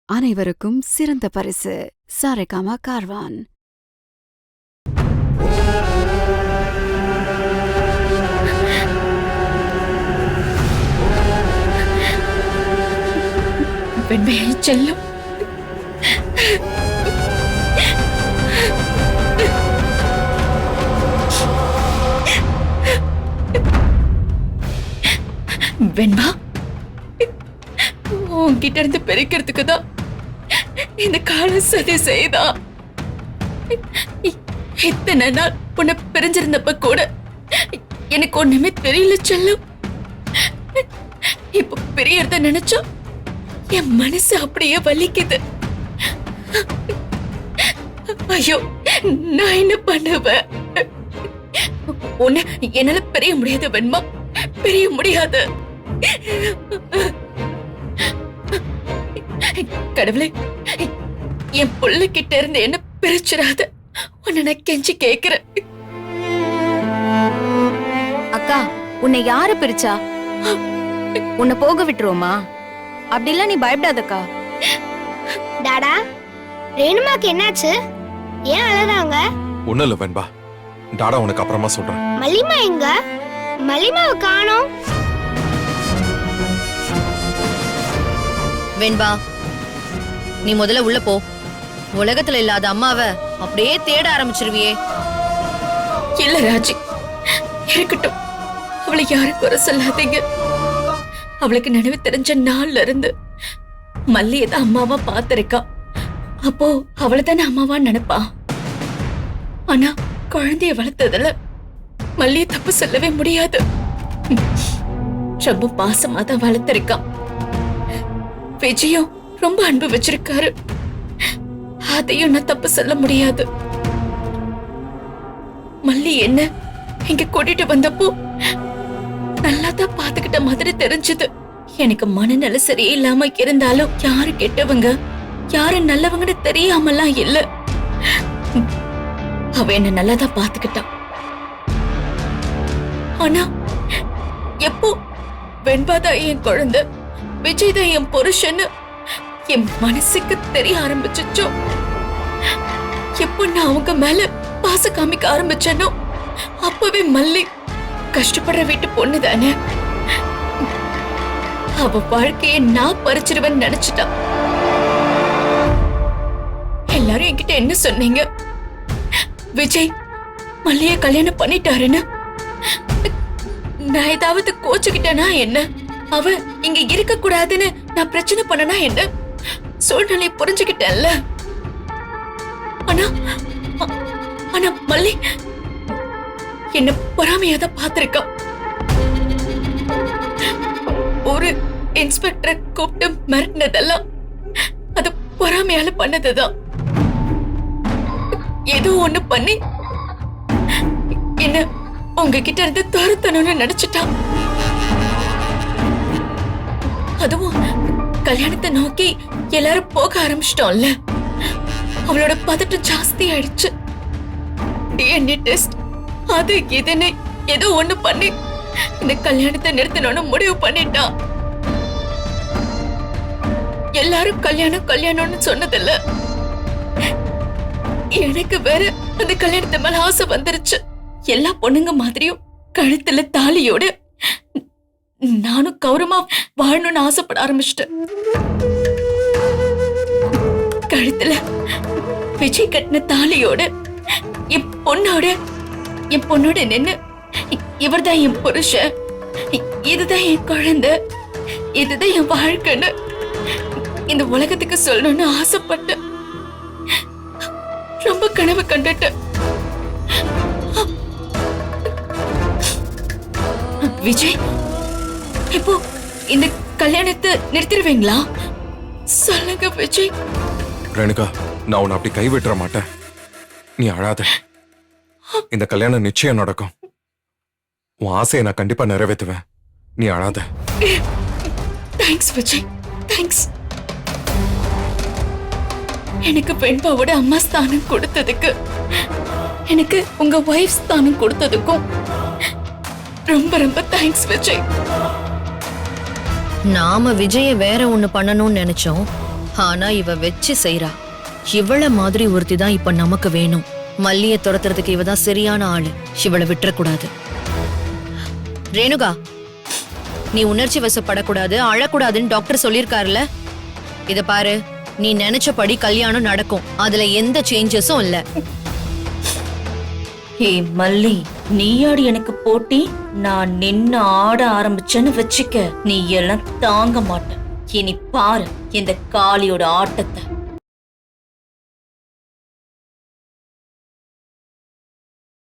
அனைவருக்கும் சிறந்த பரிசு சாரேகாமா கார்வான். வெண்மையை செல்லும் வெண்பா, உன்கிட்ட இருந்து பிரிக்கிறதுக்கு தான் இந்த கால சதி செய்தா. இத்தனை நாள் உன்னை பிரிஞ்சிருந்தப்ப கூட எனக்கு ஒண்ணுமே தெரியல செல்லும். இப்ப பிரியறத நினைச்சா என் மனசு அப்படியே வலிக்குது. ஐயோ, நான் என்ன பண்ணுவேன்? உன்னை என்னால பிரிய முடியாது வெண்பா, பிரிய முடியாது. கடவுளே, என் புள்ள கிட்ட இருந்து என்ன பிரிச்சிடாத, உன்னை நான் கெஞ்சி கேக்குறேன். அக்கா, உன்னை யாரு பிரிச்சா? உன்னை போக விட்டுருவோமா? அப்படிலாம் நீ பயப்படாதக்கா. டாடா, ரேணுமாக்கு என்னாச்சு? ஏன் அழறாங்க? ஒண்ணும் இல்ல வெண்பா, டாடா உனக்கு அப்புறமா சொல்றேன். மல்லிமா எங்க? மல்லிமாவை காணோம். வெண்பா, நீ முதல்ல உள்ள போ. உலகத்துல இல்லாத அம்மாவை அப்படியே தேட ஆரம்பிச்சிருவியே. இல்ல ராஜி, இருக்கட்டும். அவளை யாரும் குறை சொல்லாதீங்க. அவளுக்கு நினைவு தெரிஞ்ச நாள்ல இருந்து மல்லியதான் அம்மாவா பாத்திருக்கா. அப்போ அவளை தானே அம்மாவா நினைப்பா. ஆனா குழந்தைய வளர்த்ததுல மல்லிய தப்பு சொல்லவே முடியாது. ரொம்ப பாசமா தான் வளர்த்திருக்கா. விஜயும் ரொம்ப அன்பு வச்சிருக்காரு, அதையும் நான் தப்பு சொல்ல முடியாது. மல்லி என்ன இங்க கூட்டிட்டு வந்தப்போ நல்லாதான் பாத்துக்கிட்ட மாதிரி தெரிஞ்சது. எனக்கு மனநல சரியில்லாம இருந்தாலும் யாரு கெட்டவங்க யாரு நல்லவங்கன்னு தெரியாமலாம் இல்ல. அவ என்ன நல்லாதான் பாத்துக்கிட்டான். ஆனா எப்போ வெண்பாதான் என் குழந்தை, விஜய் தான் என் புருஷன்னு என் மனசுக்கு தெரிய ஆரம்பிச்சோ, எப்போ நான் அவங்க மேல பாச காமிக்க ஆரம்பிச்சனோ அப்பவே மல்லி கஷ்டப்படுற வீட்டு பொண்ணு தானே, அவ வாழ்க்கையை நான் பறிச்சிருவேன்னு நினைச்சிட்டா. எல்லாரும் என்கிட்ட என்ன சொன்னீங்க? விஜய் மல்லிய கல்யாணம் பண்ணிட்டாருன்னு. நான் ஏதாவது கோச்சுக்கிட்டேனா என்ன? அவ இங்க இருக்க கூடாதுன்னு நான் பிரச்சனை பண்ணனா என்ன? சூழ்நிலை புரிஞ்சுக்கிட்டேன்ல. ஆனா ஆனா மல்லி என்ன பொறாமையாதான் பாத்திருக்கா. ஒரு இன்ஸ்பெக்டரை கூப்பிட்டு மிரட்டினதெல்லாம் அது பொறாமையால பண்ணதுதான். ஏதோ ஒண்ணு பண்ணி என்ன உங்ககிட்ட இருந்து துரத்தணும்னு நினைச்சிட்டா. அதுவும் கல்யாணத்தை நோக்கி எல்லாரும் போக ஆரம்பிச்சிட்டோம்ல, அவளோட பதட்டம் ஜாஸ்தி ஆயிடுச்சு. டிஎன்ஏ டெஸ்ட் அது இதுன்னு ஏதோ ஒண்ணு பண்ணி இந்த கல்யாணத்தை நிறுத்தணும்னு முடிவு பண்ணிட்டா. எல்லாரும் கல்யாணம் கல்யாணம்னு சொன்னதில்ல, எனக்கு வேற அந்த கல்யாணத்தை மேல ஆசை வந்துருச்சு. எல்லா பொண்ணுங்க மாதிரியும் கழுத்துல தாலியோட நானும் கௌரவமா வாழணும்னு ஆசைப்பட ஆரம்பிச்சிட்டேன். கழுத்துல விஜய் கட்டின தாலியோட என் பொண்ணோட நின்னு இவர்தான் என் புருஷன், இதுதான் என் குழந்தை, இதுதான் என் வாழ்க்கைன்னு இந்த உலகத்துக்கு சொல்லணும்னு ஆசைப்பட்டேன். ரொம்ப கனவு கண்டுட்டேன். விஜய், இப்போ இந்த கல்யாணத்தை நிறுத்திடுவீங்களா? சொல்லுங்க விஜய். ரேணுகா, நான் உன்னை அப்படி கைவிட்டுற மாட்டேன். நீ அழாத. இந்த கல்யாணம் நிச்சயம் நடக்கும். உன் ஆசையை நான் கண்டிப்பா நிறைவேற்றுவேன். நீ அழாத. Thanks Vijay, thanks. எனக்கு வெண்பாவோட அம்மா ஸ்தானம் கொடுத்ததுக்கு, எனக்கு உங்க வைஃப் ஸ்தானம் கொடுத்ததுக்கும் ரொம்ப ரொம்ப தேங்க்ஸ் விஜய். நாம விஜய வேற ஒண்ணு பண்ணணும்னு நினைச்சோம். ஆனா இவ வச்சு செய்றா. இவள மாதிரி ஒருத்தி தான் இப்ப நமக்கு வேணும். மல்லிய துரத்துறதுக்கு இவ தான் சரியான ஆளு. இவளை விட்டுறக்கூடாது. ரேணுகா, நீ உணர்ச்சி வசப்படக்கூடாது, அழக்கூடாதுன்னு டாக்டர் சொல்லிருக்காருல. இத பாரு, நீ நினைச்சபடி கல்யாணம் நடக்கும். அதுல எந்த சேஞ்சஸும் இல்ல. ஹே மல்லி, நீயாடி எனக்கு போட்டி? நான் நின்னு ஆட ஆரம்பிச்சேன்னு வச்சுக்க, நீ எல்லாம் தாங்க மாட்ட. இனி பாரு இந்த காளியோட ஆட்டத்தை.